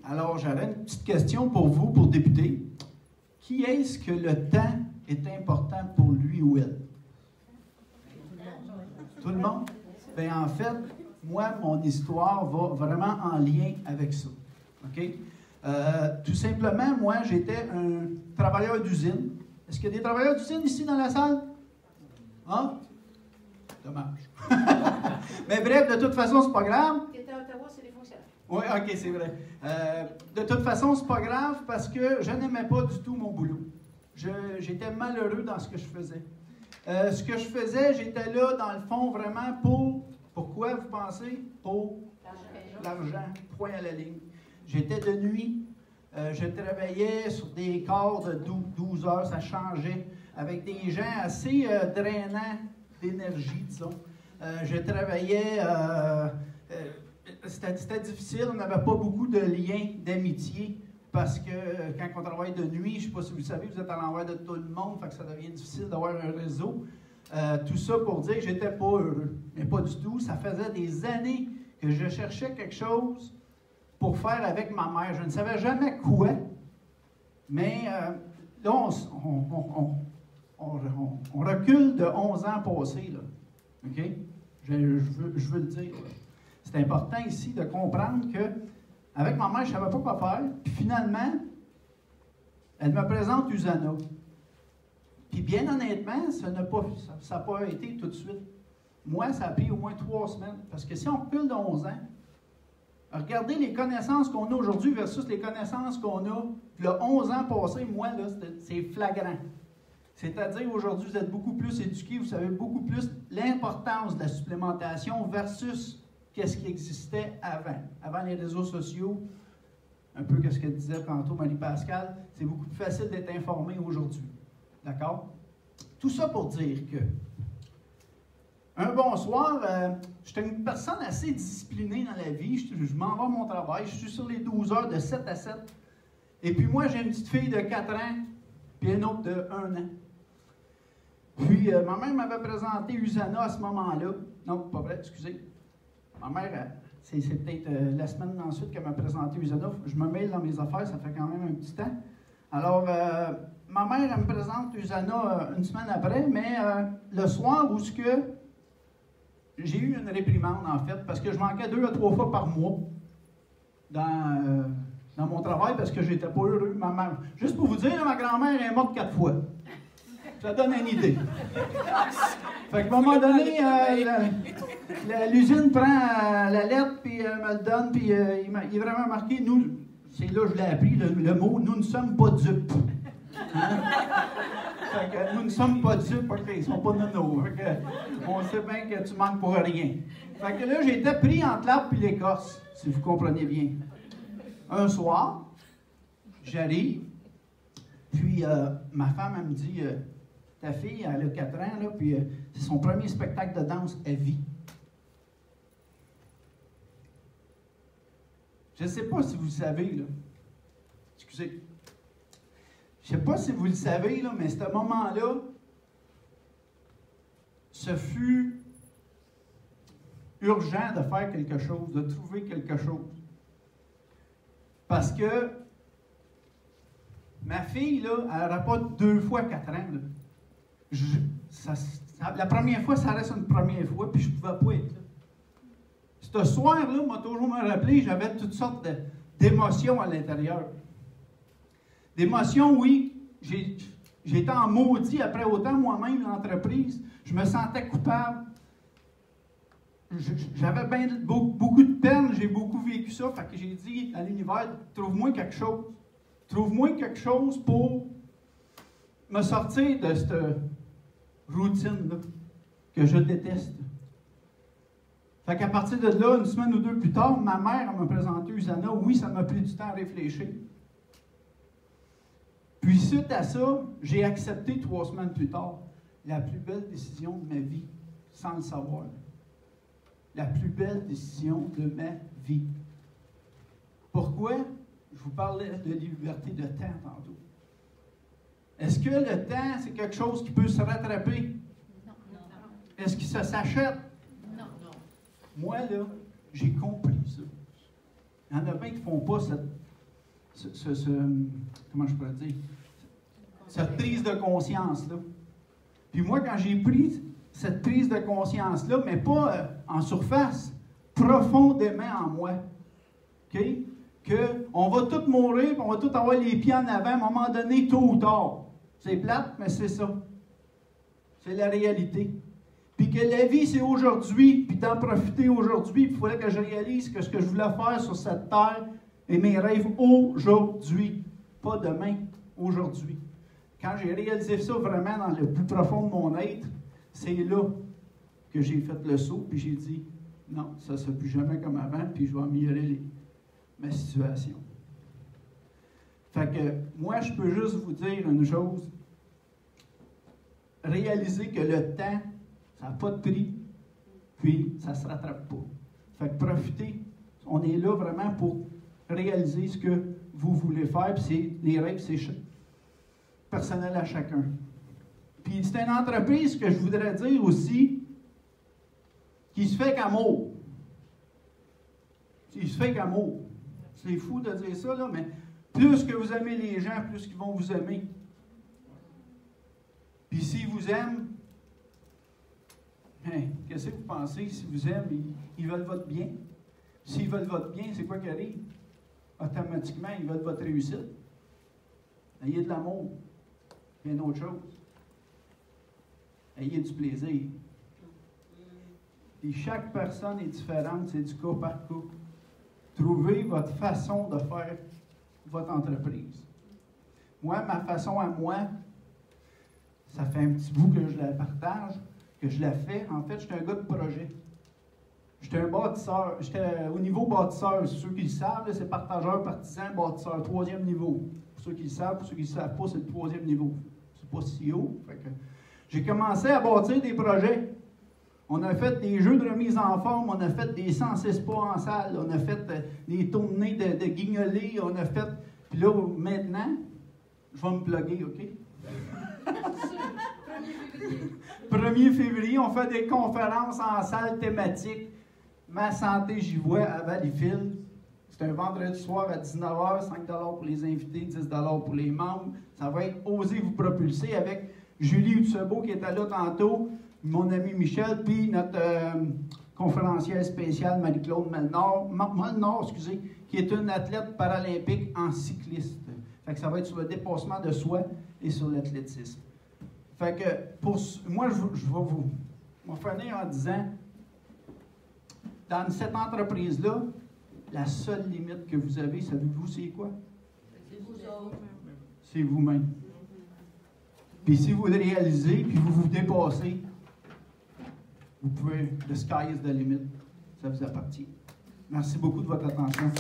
Alors, j'avais une petite question pour vous, pour débuter. Qui est-ce que le temps est important pour lui ou elle? Tout le monde? Bien, en fait, moi, mon histoire va vraiment en lien avec ça. OK? Tout simplement, moi, j'étais un travailleur d'usine. Est-ce qu'il y a des travailleurs d'usine ici dans la salle? Hein? Dommage. Mais bref, de toute façon, c'est pas grave. Tu étais à Ottawa, c'est des fonctionnaires. Oui, OK, c'est vrai. De toute façon, c'est pas grave parce que je n'aimais pas du tout mon boulot. J'étais malheureux dans ce que je faisais. Ce que je faisais, j'étais là, dans le fond, vraiment pour... Pourquoi, vous pensez? Pour l'argent. Point à la ligne. J'étais de nuit. Je travaillais sur des corps de 12 heures. Ça changeait. Avec des gens assez drainants d'énergie, disons. Je travaillais... C'était difficile. On n'avait pas beaucoup de liens d'amitié. Parce que quand on travaille de nuit, je ne sais pas si vous le savez, vous êtes à l'envers de tout le monde, fait que ça devient difficile d'avoir un réseau. Tout ça pour dire que je n'étais pas heureux. Mais pas du tout. Ça faisait des années que je cherchais quelque chose pour faire avec ma mère. Je ne savais jamais quoi. Mais là, on recule de 11 ans passés. Là. OK? Je veux le dire. C'est important ici de comprendre que avec ma mère, je ne savais pas quoi faire. Puis finalement, elle me présente Usana. Puis bien honnêtement, ça n'a pas été tout de suite. Moi, ça a pris au moins 3 semaines. Parce que si on recule de 11 ans, regardez les connaissances qu'on a aujourd'hui versus les connaissances qu'on a le 11 ans passés, moi, là, c'est flagrant. C'est-à-dire, aujourd'hui, vous êtes beaucoup plus éduqués, vous savez beaucoup plus l'importance de la supplémentation versus qu'est-ce qui existait avant les réseaux sociaux, un peu ce que disait tantôt Marie-Pascale, c'est beaucoup plus facile d'être informé aujourd'hui. D'accord? Tout ça pour dire que, un bon soir, j'étais une personne assez disciplinée dans la vie, je m'en vais à mon travail, je suis sur les 12 heures de 7 à 7, et puis moi, j'ai une petite fille de 4 ans, puis une autre de 1 an. Puis, ma mère m'avait présenté Usana à ce moment-là. Non, pas vrai, excusez. Ma mère, c'est peut-être la semaine ensuite qu'elle m'a présenté Usana. Je me mêle dans mes affaires, ça fait quand même un petit temps. Alors, ma mère, elle me présente Usana une semaine après, mais le soir où j'ai eu une réprimande, en fait, parce que je manquais 2 à 3 fois par mois dans mon travail parce que j'étais pas heureux. Ma mère, juste pour vous dire, ma grand-mère est morte 4 fois. Ça donne une idée. Fait qu'à un moment donné, l'usine prend la lettre, puis me le donne, puis il est vraiment marqué, nous, c'est là que je l'ai appris, le mot, nous ne sommes pas dupes. Hein? Fait que nous ne sommes pas dupes, OK, ils ne sont pas nonos. Fait que, on sait bien que tu manques pour rien. Fait que là, j'étais pris entre l'arbre et l'écorce, si vous comprenez bien. Un soir, j'arrive, puis ma femme, elle me dit... Ta fille, elle a 4 ans, là, puis c'est son premier spectacle de danse à vie. Je ne sais pas si vous le savez, là. Excusez. Je ne sais pas si vous le savez, là, mais ce moment-là, ce fut urgent de faire quelque chose, de trouver quelque chose. Parce que ma fille, là, elle n'aura pas 2 fois 4 ans, là. La première fois, ça reste une première fois, puis je ne pouvais pas être là. Ce soir-là, m'a toujours me rappelé, j'avais toutes sortes d'émotions à l'intérieur. D'émotions, oui. J'étais en maudit après autant moi-même l'entreprise. Je me sentais coupable. J'avais beaucoup de peine, j'ai beaucoup vécu ça. Fait que j'ai dit à l'univers, trouve-moi quelque chose. Trouve-moi quelque chose pour me sortir de cette routine-là, que je déteste. Fait qu'à partir de là, une semaine ou 2 plus tard, ma mère m'a présenté Usana. Oui, ça m'a pris du temps à réfléchir. Puis suite à ça, j'ai accepté 3 semaines plus tard la plus belle décision de ma vie, sans le savoir. La plus belle décision de ma vie. Pourquoi? Je vous parlais de liberté de temps tantôt. Est-ce que le temps, c'est quelque chose qui peut se rattraper? Non. Est-ce que ça s'achète? Non. Moi, là, j'ai compris ça. Il y en a bien qui ne font pas comment je pourrais dire, cette prise de conscience-là. Puis moi, quand j'ai pris cette prise de conscience-là, mais pas en surface, profondément en moi, OK? Qu'on va tous mourir, on va tous avoir les pieds en avant à un moment donné, tôt ou tard. C'est plate, mais c'est ça. C'est la réalité. Puis que la vie, c'est aujourd'hui, puis d'en profiter aujourd'hui. Puis il fallait que je réalise que ce que je voulais faire sur cette terre et mes rêves aujourd'hui, pas demain, aujourd'hui. Quand j'ai réalisé ça vraiment dans le plus profond de mon être, c'est là que j'ai fait le saut, puis j'ai dit, non, ça ne sera plus jamais comme avant, puis je vais améliorer ma situation. Fait que moi, je peux juste vous dire une chose, réalisez que le temps, ça n'a pas de prix, puis ça ne se rattrape pas. Fait que profitez, on est là vraiment pour réaliser ce que vous voulez faire, puis les rêves, c'est personnel à chacun. Puis c'est une entreprise que je voudrais dire aussi qui se fait qu'amour. Il se fait qu'amour. C'est fou de dire ça, là, mais plus que vous aimez les gens, plus qu'ils vont vous aimer. Puis s'ils vous aiment, qu'est-ce que vous pensez? S'ils vous aiment, ils veulent votre bien. S'ils veulent votre bien, c'est quoi qui arrive? Automatiquement, ils veulent votre réussite. Ayez de l'amour. Rien d'autre chose. Ayez du plaisir. Et chaque personne est différente, c'est du cas par cas. Trouvez votre façon de faire votre entreprise. Moi, ma façon à moi, ça fait un petit bout que je la partage, que je la fais. En fait, j'étais un gars de projet. J'étais un bâtisseur. J'étais au niveau bâtisseur. Ceux qui le savent, c'est partageur, partisan, bâtisseur, 3e niveau. Pour ceux qui le savent, pour ceux qui ne le savent pas, c'est le 3e niveau. C'est pas si haut. Fait que j'ai commencé à bâtir des projets. On a fait des jeux de remise en forme, on a fait des 106 pas en salle, on a fait des tournées de guignolés, on a fait... Puis là, maintenant, je vais me plugger, OK? 1er février, on fait des conférences en salle thématique. Ma santé, j'y vois à Valleyfield. C'est un vendredi soir à 19h, 5 $ pour les invités, 10 $ pour les membres. Ça va être Osez vous propulser avec Julie Hutsebo qui était là tantôt, mon ami Michel, puis notre conférencière spéciale Marie-Claude Molnor, qui est une athlète paralympique en cycliste. Fait que ça va être sur le dépassement de soi et sur l'athlétisme. Fait que moi, je vais vous finir en disant, dans cette entreprise-là, la seule limite que vous avez, savez-vous c'est quoi? C'est vous-même. Puis si vous le réalisez, puis vous vous dépassez, vous pouvez, the sky is the limit, ça vous appartient. Merci beaucoup de votre attention.